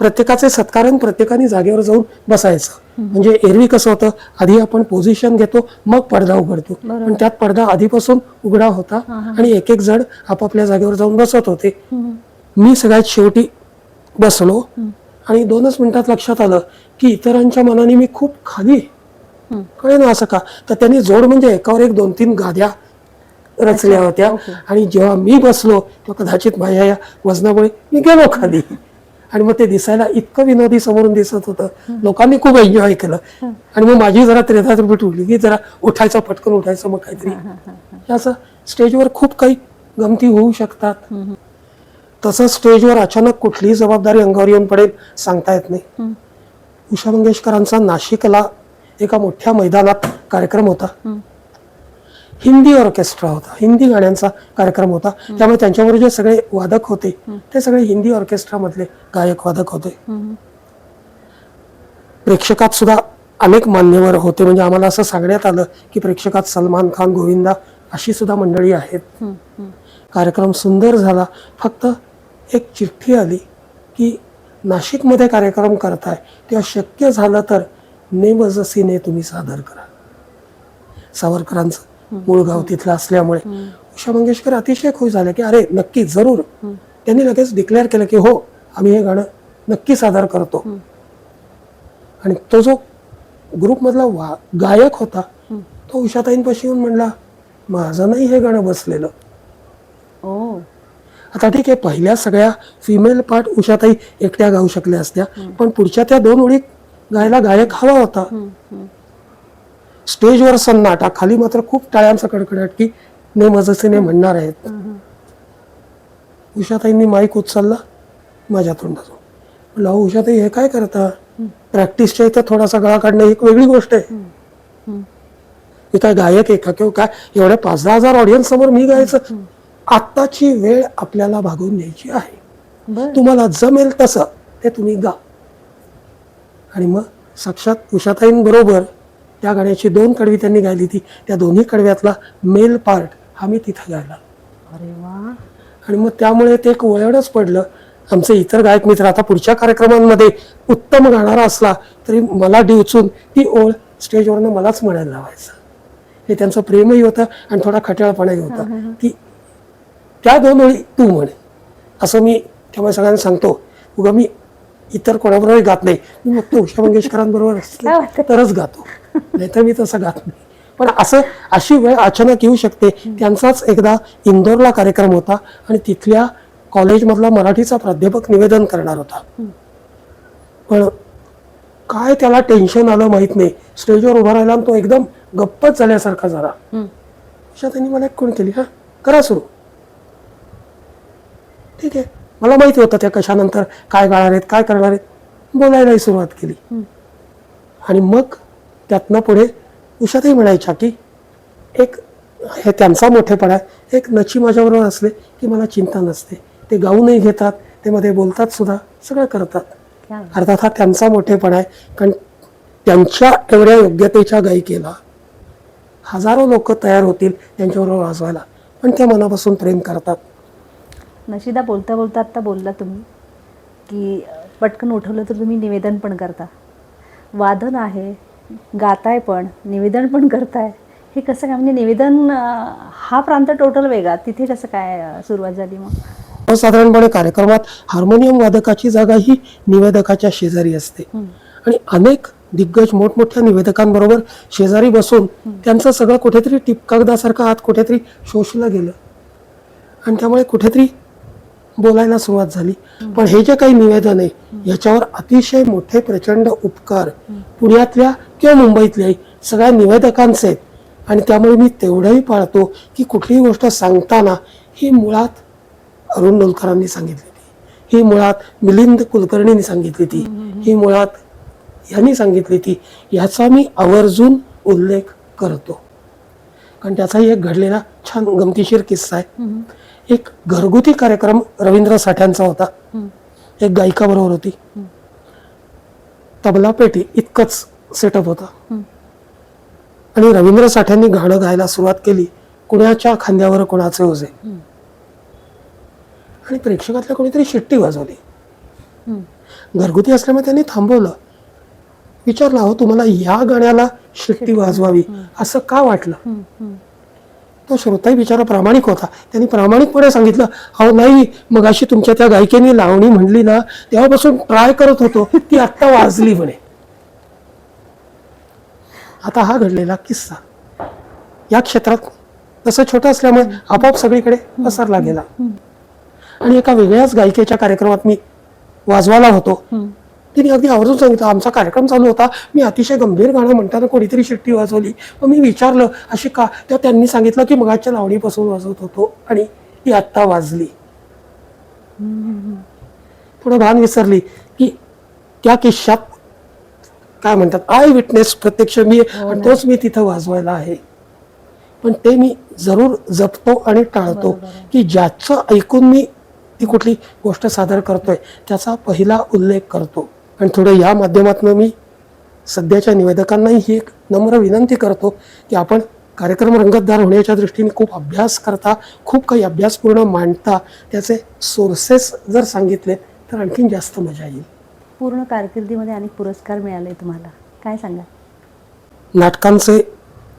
प्रत्येकाचे सत्कारण प्रत्येकाने जागेवर जाऊन बसायचं. म्हणजे एरवी कसं होतं, आधी आपण पोझिशन घेतो मग पडदा उघडतो, पण त्यात पडदा आधीपासून उघडा होता आणि एक एक जण आपापल्या जागेवर जाऊन बसत होते. मी सगळ्यात शेवटी बसलो आणि 2च मिनिटात लक्षात आलं की इतरांच्या मनाने मी खूप खाली, कळे ना असं का, तर त्यांनी जोड म्हणजे एकावर एक 2-3 गाद्या रचल्या होत्या. आणि जेव्हा मी बसलो तेव्हा कदाचित माझ्या या वजनामुळे मी गेलो खाली. आणि मग ते दिसायला इतकं विनोदी समोरून दिसत होतं. लोकांनी खूप एन्जॉय केलं. आणि मग माझी जरा त्रेधातृपीठ उठली की जरा उठायचं, पटकन उठायचं, मग काहीतरी असं. स्टेजवर खूप काही गमती होऊ शकतात. तसं स्टेजवर अचानक कुठलीही जबाबदारी अंगावर येऊन पडेल सांगता येत नाही. उषा मंगेशकरांचा नाशिकला एका मोठ्या मैदानात कार्यक्रम होता. हिंदी ऑर्केस्ट्रा होता, हिंदी गाण्यांचा कार्यक्रम होता. त्यामुळे त्यांच्याबरोबर जे सगळे वादक होते ते सगळे हिंदी ऑर्केस्ट्रा मधले गायक वादक होते. प्रेक्षकात सुद्धा अनेक मान्यवर होते. म्हणजे आम्हाला असं सांगण्यात आलं की प्रेक्षकात सलमान खान, गोविंदा अशी सुद्धा मंडळी आहेत. कार्यक्रम सुंदर झाला. फक्त एक चिठ्ठी आली की नाशिकमध्ये कार्यक्रम करताय तेव्हा शक्य झालं तर नेमजसीने तुम्ही सादर करा. सावरकरांचं मूळ गाव तिथलं असल्यामुळे उषा मंगेशकर अतिशय खुश झाले की अरे नक्की, जरूर. त्यांनी लगेच डिक्लेअर केलं की हो, आम्ही हे गाणं नक्की सादर करतो. आणि तो जो ग्रुप मधला गायक होता तो उषाताईंपाशी येऊन म्हणला, माझं नाही हे गाणं बसलेलं. आता ठीक आहे, पहिल्या सगळ्या फिमेल पार्ट उषाताई एकट्या गाऊ शकल्या असत्या, पण पुढच्या त्या 2 ओळी गायला गायक हवा होता. स्टेजवर सन्नाटा, खाली मात्र खूप टाळ्यांचा कडकडाट की नेमजसीने म्हणणार आहेत. उषाताईंनी माईक उचलला माझ्या तोंडातून. म्हणलं, उषाताई हे काय करता? प्रॅक्टिसच्या इथं थोडासा गळा काढणं एक वेगळी गोष्ट आहे. मी काय गायक आहे का किंवा काय? एवढ्या 5-10 हजार ऑडियन्स समोर मी गायचं? आत्ताची वेळ आपल्याला भागवून न्यायची आहे. तुम्हाला जमेल तसं ते तुम्ही गा. आणि मग साक्षात उषाताईंबरोबर त्या गाण्याची 2 कडवी त्यांनी गायली ती. त्या दोन्ही कडव्यातला मेल पार्ट हा मी तिथं गायला. अरे वा. आणि मग त्यामुळे ते एक वळणच पडलं. आमचे इतर गायक मित्र आता पुढच्या कार्यक्रमांमध्ये उत्तम गाणारा असला तरी मला डिवचून ती ओळ स्टेजवरनं मलाच म्हणायला लावायचं. हे त्यांचं प्रेमही होतं आणि थोडा खट्याळपणाही होता की त्या 2 ओळी तू म्हणे. असं मी त्यामुळे सगळ्यांना सांगतो, उगा मी इतर कोणाबरोबरही गात नाही. मी फक्त उषा मंगेशकरांबरोबर तरच गातो, नाहीतर मी तसं गात नाही. पण अशी वेळ अचानक येऊ शकते. त्यांचाच एकदा इंदोरला कार्यक्रम होता आणि तिथल्या कॉलेजमधला मराठीचा प्राध्यापक निवेदन करणार होता. पण काय त्याला टेन्शन आलं माहित नाही. स्टेजवर उभा राहिला आणि तो एकदम गप्पच झाल्यासारखा झाला. अशा त्यांनी मला एक खूण केली, हा करा सुरू. ठीक आहे, मला माहिती होतं त्या कशानंतर काय गाणार आहेत, काय करणार आहेत. बोलायलाही सुरुवात केली. आणि मग त्यातनं पुढे उषाताई म्हणायच्या की एक हे त्यांचा मोठेपणा आहे, एक नची माझ्याबरोबर असले की मला चिंता नसते. ते गाऊनही घेतात, ते मध्ये बोलतात सुद्धा, सगळं करतात. अर्थात हा त्यांचा मोठेपणा आहे, कारण त्यांच्या एवढ्या योग्यतेच्या गायिकेला हजारो लोक तयार होतील त्यांच्याबरोबर वाजवायला, पण त्या मनापासून प्रेम करतात. नशिदा, बोलता बोलता आत्ता बोलला तुम्ही की पटकन उठवलं तर तुम्ही निवेदन पण करता. वादन आहे, गाताय पण, निवेदन पण करताय. हे कसं काय? म्हणजे निवेदन हा प्रांत टोटल वेगळा, तिथे कसं काय सुरुवात झाली मग? साधारणपणे कार्यक्रमात हार्मोनियम वादकाची जागा ही निवेदकाच्या शेजारी असते. आणि अनेक दिग्गज मोठमोठ्या निवेदकांबरोबर शेजारी बसून त्यांचं सगळं कुठेतरी टिपकागदासारखं आत कुठेतरी शोषलं गेलं आणि त्यामुळे कुठेतरी बोलायला सुरुवात झाली. पण हे जे काही निवेदन आहे याच्यावर अतिशय मोठे प्रचंड उपकार पुण्यातल्या किंवा मुंबईतल्या सगळ्या निवेदकांचे आहेत. आणि त्यामुळे मी तेवढंही पाळतो की कुठलीही गोष्ट सांगताना ही मुळात अरुण डोलकरांनी सांगितली ती, ही मुळात मिलिंद कुलकर्णींनी सांगितली ती, ही मुळात यांनी सांगितली ती, याचा मी आवर्जून उल्लेख करतो. कारण त्याचाही एक घडलेला छान गमतीशीर किस्सा आहे. एक घरगुती कार्यक्रम रवींद्र साठ्यांचा होता. एक गायिका बरोबर होती, तबला पेटी इतकंच सेटअप होता. आणि रवींद्र साठ्यांनी गाणं गायला सुरुवात केली, कुणाच्या खांद्यावर कोणाचे ओझे. आणि प्रेक्षकातल्या कोणीतरी शिट्टी वाजवली. घरगुती असल्यामुळे त्यांनी थांबवलं, विचारलं, अहो तुम्हाला या गाण्याला शिट्टी वाजवावी असं का वाटलं? तो श्रोताही बिचारा प्रामाणिक होता. त्यांनी प्रामाणिकपणे सांगितलं, अहो नाही, मग अशी तुमच्या त्या गायिकेने लावणी म्हणली ना तेव्हापासून ट्राय करत होतो, ती आत्ता वाजली म्हणे. आता हा घडलेला किस्सा या क्षेत्रात तसं छोटं असल्यामुळे आपोआप सगळीकडे पसरला गेला. आणि एका वेगळ्याच गायिकेच्या कार्यक्रमात मी वाजवायला होतो. तिने अगदी आवर्जून सांगितलं, आमचा कार्यक्रम चालू होता, मी अतिशय गंभीर गाणं म्हणताना कोणीतरी शिट्टी वाजवली. मग मी विचारलं अशी का, तेव्हा त्यांनी सांगितलं की मगाच्या लावणीपासून वाजवत होतो आणि ती आत्ता वाजली. थोडं भान विसरली की त्या किस्सात काय म्हणतात, आय विटनेस, प्रत्यक्ष मी, तोच मी तिथं वाजवायला आहे. पण ते मी जरूर जपतो आणि टाळतो की ज्याचं ऐकून मी ती कुठली गोष्ट सादर करतोय त्याचा पहिला उल्लेख करतो. आणि थोडं या माध्यमातून मी सध्याच्या निवेदकांनाही ही एक नम्र विनंती करतो की आपण कार्यक्रम रंगतदार होण्याच्या दृष्टीने खूप अभ्यास करता, खूप काही अभ्यासपूर्ण मांडता, त्याचे सोर्सेस जर सांगितले तर आणखीन जास्त मजा येईल. पूर्ण कारकिर्दीमध्ये अनेक पुरस्कार मिळाले तुम्हाला, काय सांगा? नाटकांचे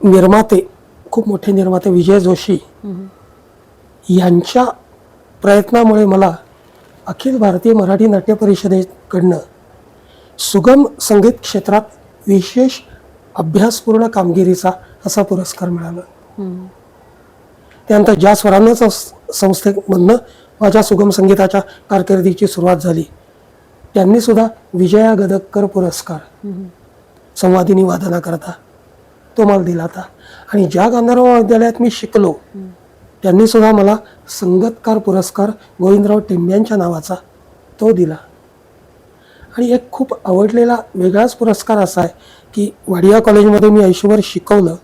निर्माते, खूप मोठे निर्माते विजय जोशी यांच्या प्रयत्नामुळे मला अखिल भारतीय मराठी नाट्य परिषदेकडनं सुगम संगीत क्षेत्रात विशेष अभ्यासपूर्ण कामगिरीचा असा पुरस्कार मिळाला. त्यानंतर ज्या स्वरांनाच संस्थेमधनं माझ्या सुगम संगीताच्या कारकिर्दीची सुरुवात झाली त्यांनी सुद्धा विजया गदगकर पुरस्कार संवादिनी वादनाकरता तो मला दिला होता. आणि ज्या गांधर्व महाविद्यालयात मी शिकलो त्यांनी सुद्धा मला संगतकार पुरस्कार गोविंदराव टिंब्यांच्या नावाचा तो दिला. आणि एक खूप आवडलेला वेगळाच पुरस्कार असा आहे की वाडिया कॉलेजमध्ये मी आयुष्यभर शिकवलं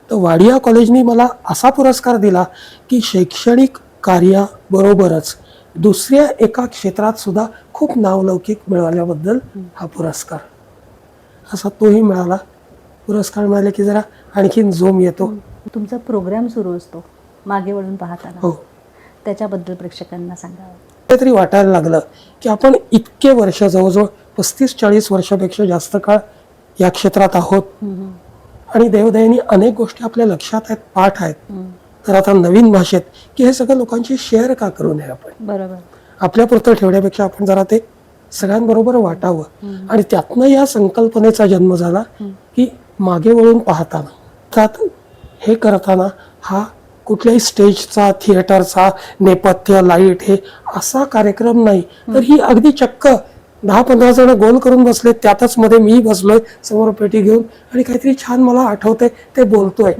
तर वाडिया कॉलेजनी मला असा पुरस्कार दिला की शैक्षणिक कार्याबरोबरच दुसऱ्या एका क्षेत्रात सुद्धा खूप नावलौकिक मिळवल्याबद्दल हा पुरस्कार असा तोही मिळाला. पुरस्कार मिळाले की जरा आणखीन जोम येतो. तुमचा प्रोग्राम सुरू असतो मागे वळून पाहताना, हो, त्याच्याबद्दल प्रेक्षकांना सांगा. तरी वाटायला लागलं की आपण इतके वर्ष, जवळजवळ 35-40 वर्षापेक्षा जास्त काळ या क्षेत्रात आहोत आणि देवदयाने अनेक गोष्टी आपल्या लक्षात आहेत, पाठ आहेत. तर आता नवीन भाषेत की हे सगळं लोकांशी शेअर का करू नये, आपण बरोबर आपल्यापुरतं ठेवण्यापेक्षा आपण जरा ते सगळ्यांबरोबर वाटावं. आणि त्यातनं या संकल्पनेचा जन्म झाला की मागे वळून पाहताना, त्यात हे करताना हा कुठल्याही स्टेजचा, थिएटरचा, नेपथ्य, लाईट हे असा कार्यक्रम नाही, तर ही अगदी चक्क 10-15 जण गोल करून बसले, त्यातच मध्ये मी बसलोय समोर पेटी घेऊन आणि काहीतरी छान मला आठवतंय ते बोलतोय.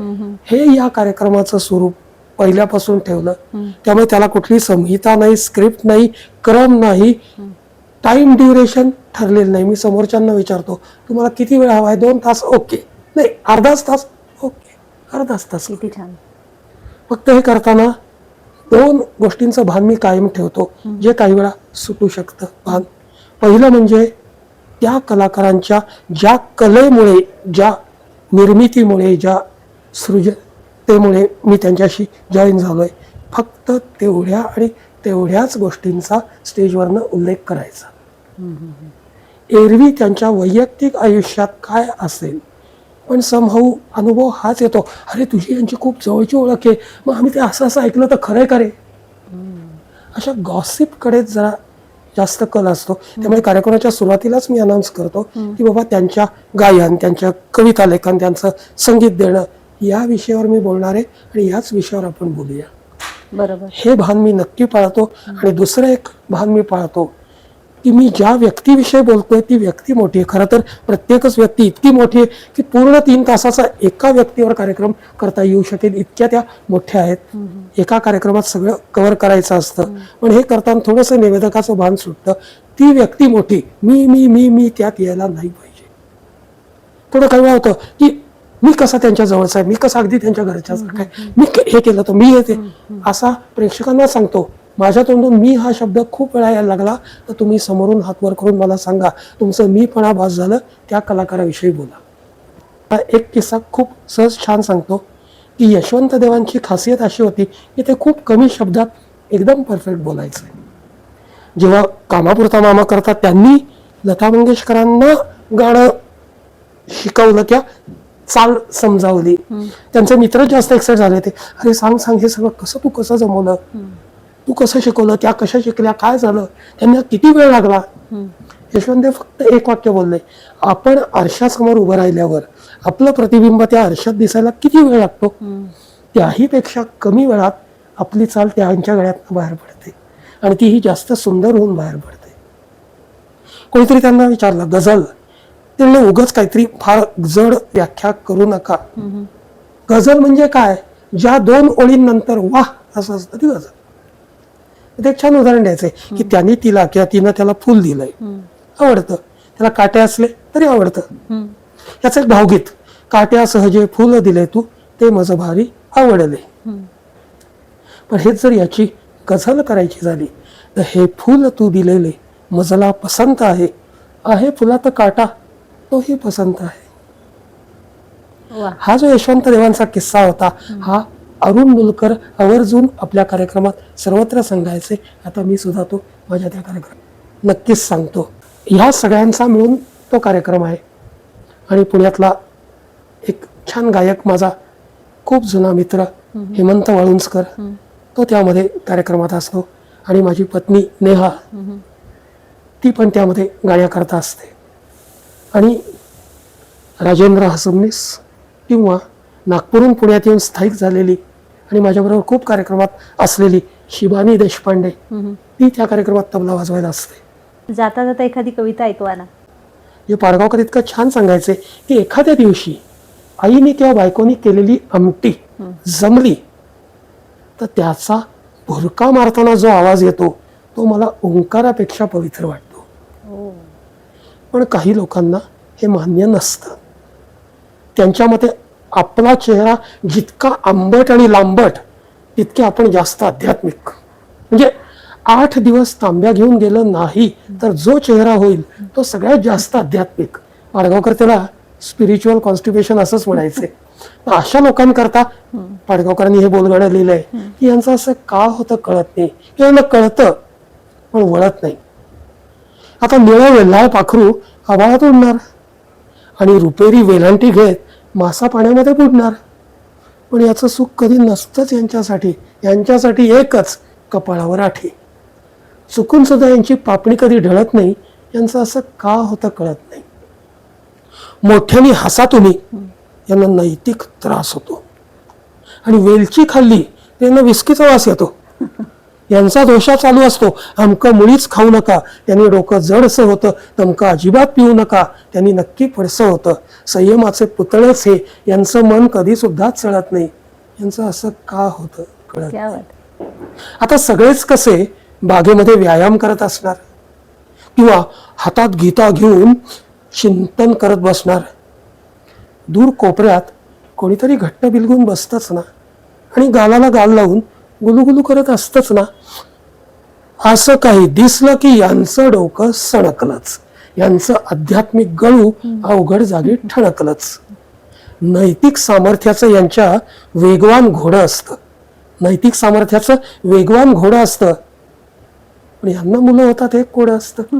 हे या कार्यक्रमाचं स्वरूप पहिल्यापासून ठेवलं. त्यामुळे त्याला कुठली संहिता नाही, स्क्रिप्ट नाही, क्रम नाही, टाइम ड्युरेशन ठरलेलं नाही. मी समोरच्यांना विचारतो तुम्हाला किती वेळ हवा आहे? 2 तास? ओके. नाही, अर्धाच तास? ओके, अर्धाच तास. किती छान. फक्त हे करताना 2 गोष्टींचं भान मी कायम ठेवतो जे काही वेळा सुटू शकतं भान. पहिलं म्हणजे त्या कलाकारांच्या ज्या कलेमुळे, ज्या निर्मितीमुळे, ज्या सृजतेमुळे मी त्यांच्याशी जॉईन झालोय, फक्त तेवढ्या आणि तेवढ्याच गोष्टींचा स्टेजवरनं उल्लेख करायचा. एरवी त्यांच्या वैयक्तिक आयुष्यात काय असेल पण समहाऊ अनुभव हाच येतो, अरे तुझी यांची खूप जवळची ओळख आहे, मग आम्ही ते असं असं ऐकलं तर खरंय का रे. अशा गॉसिपकडेच जरा जास्त कल असतो. त्यामुळे कार्यक्रमाच्या सुरुवातीलाच मी अनाऊन्स करतो की बाबा त्यांच्या गायन, त्यांच्या कविता लेखन, त्यांचं संगीत देणं या विषयावर मी बोलणार आहे आणि याच विषयावर आपण बोलूया. बरोबर. हे भान मी नक्की पाळतो. आणि दुसरं एक भान मी पाळतो की मी ज्या व्यक्तीविषयी बोलतोय ती व्यक्ती मोठी आहे. खरं तर प्रत्येकच व्यक्ती इतकी मोठी आहे की पूर्ण 3 तासाचा एका व्यक्तीवर कार्यक्रम करता येऊ शकेल इतक्या त्या मोठ्या आहेत. एका कार्यक्रमात सगळं कव्हर करायचं असतं. पण हे करताना थोडंसं निवेदकाचं भान सुटतं. ती व्यक्ती मोठी, मी मी मी मी त्यात यायला नाही पाहिजे. थोडं काही वेळा होतं की मी कसा त्यांच्या जवळचा आहे, मी कसा अगदी त्यांच्या घरच्यासारखा आहे, मी हे केलं तर मी येते असा प्रेक्षकांना सांगतो. माझ्या तोंडून मी हा शब्द खूप वेळा यायला लागला तर तुम्ही समोरून हात वर करून मला सांगा, तुमचं मीपणा भास झालं, त्या कलाकाराविषयी बोला. एक किस्सा खूप सहज छान सांगतो की यशवंत देवांची खासियत अशी होती की ते खूप कमी शब्दात एकदम परफेक्ट बोलायचं. जेव्हा कामापुरता मामा करतात त्यांनी लता मंगेशकरांना गाणं शिकवलं, त्या चाल समजावली. त्यांचे मित्र जास्त एक्साइट झाले ते, अरे सांग सांग हे सगळं कसं, तू कसं जमवलं, तू कसं शिकवलं, त्या कशा शिकल्या, काय झालं, त्यांना किती वेळ लागला. यशवंत देव फक्त एक वाक्य बोलले, आपण आरशासमोर उभं राहिल्यावर आपलं प्रतिबिंब त्या आरशात दिसायला किती वेळ लागतो, त्याही पेक्षा कमी वेळात आपली चाल त्यांच्या गळ्यात बाहेर पडते आणि तीही जास्त सुंदर होऊन बाहेर पडते. कोणीतरी त्यांना विचारलं गझल, त्यांना उगाच काहीतरी फार जड व्याख्या करू नका. गझल म्हणजे काय, ज्या 2 ओळींनंतर वाह असं असतं ती गझल. ते एक छान उदाहरण द्यायचंय की त्यांनी तिला किंवा तिनं त्याला फुल दिलंय, आवडतं, त्याला काटे असले तरी आवडतं. याचं एक भावगीत, काट्या सहजे फुल दिले तू, ते माझं भारी आवडले. पण हेच जर याची गझल करायची झाली तर हे फुल तू दिलेले मजला पसंत आहे, आहे फुलात काटा तोही पसंत आहे. वा. हा जो यशवंत देवांचा किस्सा होता हा अरुण मुलकर आवर्जून आपल्या कार्यक्रमात सर्वत्र सांगायचे. आता मी सुद्धा तो माझ्या त्या कार्यक्रमात नक्कीच सांगतो. ह्या सगळ्यांचा मिळून तो कार्यक्रम आहे. आणि पुण्यातला एक छान गायक माझा खूप जुना मित्र हेमंत वाळुंजकर तो त्यामध्ये कार्यक्रमात असतो. आणि माझी पत्नी नेहा ती पण त्यामध्ये गाण्याकरता असते. आणि राजेंद्र हसबनीस किंवा नागपूरहून पुण्यात येऊन स्थायिक झालेली आणि माझ्याबरोबर खूप कार्यक्रमात असलेली शिबानी देशपांडे ती त्या कार्यक्रमात तबला वाजवायला असते. जाता जाता एखादी कविता ऐकवा ना. हे पाडगावकर इतकं छान सांगायचे की एखाद्या दिवशी आईने किंवा बायकोनी केलेली आमटी जमली तर त्याचा भुरका मारताना जो आवाज येतो तो मला ओंकारापेक्षा पवित्र वाटतो. पण काही लोकांना हे मान्य नसतं. त्यांच्या मते आपला चेहरा जितका आंबट आणि लांबट तितके आपण जास्त आध्यात्मिक. म्हणजे 8 दिवस तांब्या घेऊन गेलं नाही तर जो चेहरा होईल तो सगळ्यात जास्त आध्यात्मिक. पाडगावकर त्याला स्पिरिच्युअल कॉन्स्टिपेशन असंच म्हणायचे. अशा लोकांकरता पाडगावकरांनी हे बोलगाणं लिहिलंय की यांचं असं का होतं कळत नाही, यांना कळतं पण वळत नाही. आता निळं वेल्हाळ पाखरू आभाळात उडणार आणि रुपेरी वेलांटी घेत मासा पाण्यामध्ये बुडणार. पण याचं सुख कधी नसतंच यांच्यासाठी. यांच्यासाठी एकच कपाळावर आठी. चुकून सुद्धा यांची पापणी कधी ढळत नाही. यांचं असं का होतं कळत नाही. मोठ्याने हसा तुम्ही यांना नैतिक त्रास होतो. आणि वेलची खाल्ली त्यांना विस्कीचा वास येतो. यांचा दोषा चालू असतो अमकं मुळीच खाऊ नका, त्यांनी डोकं जडसं होतं, तमकं अजिबात पिऊ नका, त्यांनी नक्की पडसं होतं. संयमाचे पुतळेच हे, यांचं मन कधी सुद्धा चढत नाही. यांचं असं का होतं कळत नाही. आता सगळेच कसे बागेमध्ये व्यायाम करत असणार किंवा हातात गीता घेऊन चिंतन करत बसणार. दूर कोपऱ्यात कोणीतरी घट्ट बिलगून बसतच ना आणि गालाला गाल लावून गुलुगुलू करत असतच ना. असं काही दिसलं की यांचं डोकं सणकलंच, यांचं आध्यात्मिक गळू अवघड जागी ठणकलंच. नैतिक सामर्थ्याचं यांच्या वेगवान घोडं असतं. नैतिक सामर्थ्याचं वेगवान घोडं असतं. पण यांना मुलं होतात हे कोडं असतं.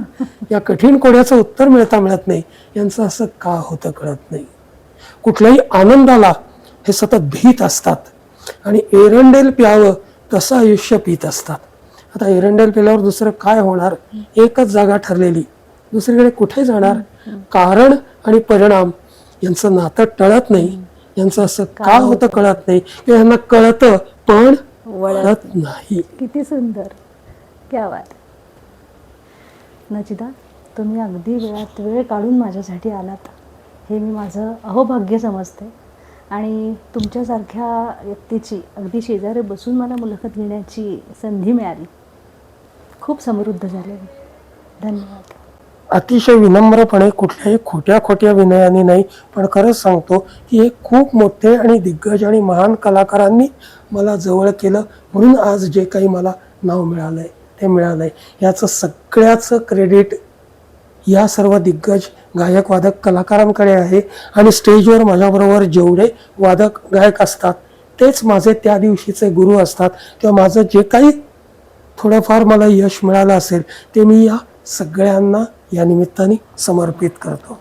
या कठीण कोड्याचं उत्तर मिळत नाही. यांचं असं का होतं कळत नाही. कुठल्याही आनंदाला हे सतत भीत असतात आणि एरंडेल प्यावं तसं आयुष्य पित असतात. आता एरंडेल पिल्यावर दुसरं काय होणार, एकच जागा ठरलेली, दुसरीकडे कुठे जाणार. कारण आणि परिणाम यांचं नातं टळत नाही. यांचं असं का होतं कळत नाही किंवा यांना कळतं पण वळत नाही. किती सुंदर, क्या बात. नचिता, तुम्ही अगदी वेळात वेळ काढून माझ्यासाठी आलात हे मी माझं अहोभाग्य समजते. आणि तुमच्यासारख्या व्यक्तीची अगदी शेजारी बसून मला मुलाखत घेण्याची संधी मिळाली. खूप समृद्ध झाले. धन्यवाद. अतिशय विनम्रपणे, कुठल्याही खोट्या विनयाने नाही, पण खरंच सांगतो की हे खूप मोठे आणि दिग्गज आणि महान कलाकारांनी मला जवळ केलं म्हणून आज जे काही मला नाव मिळालंय ते मिळालंय. याचं सगळ्याचं क्रेडिट या सर्व दिग्गज गायक वादक कलाकारांकडे आहे. आणि स्टेजवर माझ्याबरोबर जेवढे वादक गायक असतात तेच माझे त्या दिवशीचे गुरु असतात. किंवा माझं जे काही थोडंफार मला यश मिळालं असेल ते मी या सगळ्यांना या निमित्ताने समर्पित करतो.